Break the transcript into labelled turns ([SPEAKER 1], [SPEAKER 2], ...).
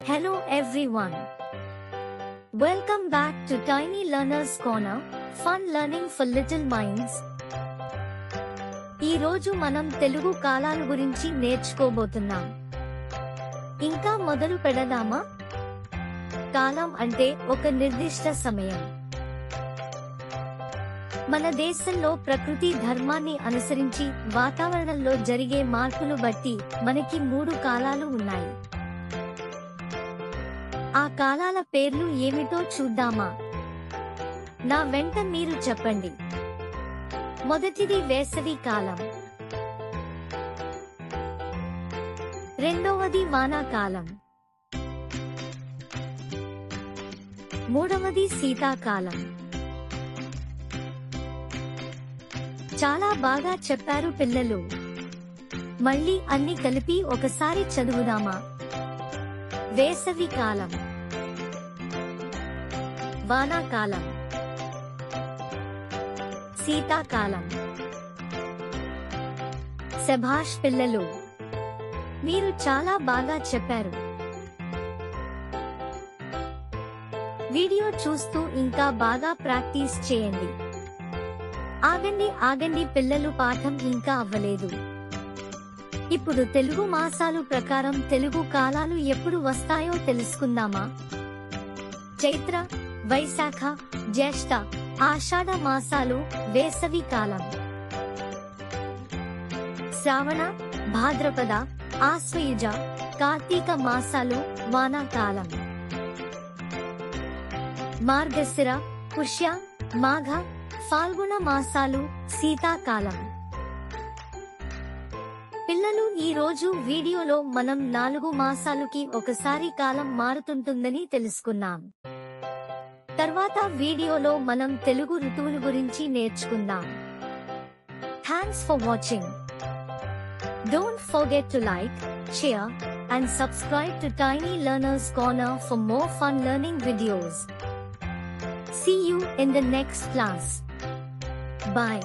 [SPEAKER 1] Hello everyone. Welcome back to Tiny Learner's Corner, fun learning for little minds. ఈ రోజు మనం తెలుగు కాలాల గురించి నేర్చుకోబోతున్నాం. ఇంకా మొదలు పెడదామా? కాలం అంటే ఒక నిర్దిష్ట సమయం. మన దేశంలో ప్రకృతి ధర్మాన్ని అనుసరించి వాతావరణంలో జరిగే మార్పులు బట్టి మనకి 3 కాలాలు ఉన్నాయి. ఆ కాలాల పేర్లు ఏమిటో చూద్దామా? నా వెంట మీరు చెప్పండి. మొదటిది వేసవి కాలం, రెండవది వానాకాలం, మూడవది శీతాకాలం. చాలా బాగా చెప్పారు పిల్లలు. మళ్ళీ అన్ని కలిపి ఒకసారి చదువుదామా? వేసవి కాలం, వానాకాలం, శీతాకాలం. శభాష్ పిల్లలు, మీరు చాలా బాగా చెప్పారు. వీడియో చూస్తూ ఇంకా బాగా ప్రాక్టీస్ చేయండి. ఆగండి పిల్లలు, పాఠం ఇంకా అవ్వలేదు. ఇప్పుడు తెలుగు మాసాలు ప్రకారం తెలుగు కాలాలు ఎప్పుడు వస్తాయో తెలుసుకుందామా? చైత్ర, వైశాఖ, జ్యేష్ఠ, ఆషాఢ మాసాలు వేసవి కాలం. శ్రావణ, భాద్రపద, ఆశ్వయుజ, కార్తీక మాసాలు వానాకాలం. మార్గశిర, పుష్య, మాఘ, ఫాల్గుణ మాసాలు శీతాకాలం. పిల్లలు, ఈ రోజు వీడియోలో మనం 4 మాసాలకి ఒకసారి కాలం మారుతుంటుందని తెలుసుకున్నాం. తర్వాత వీడియోలో మనం తెలుగు ఋతువుల గురించి నేర్చుకుందాం. Thanks for watching. Don't forget to like, share, and subscribe to Tiny Learner's Corner for more fun learning videos. See you in the next class. Bye.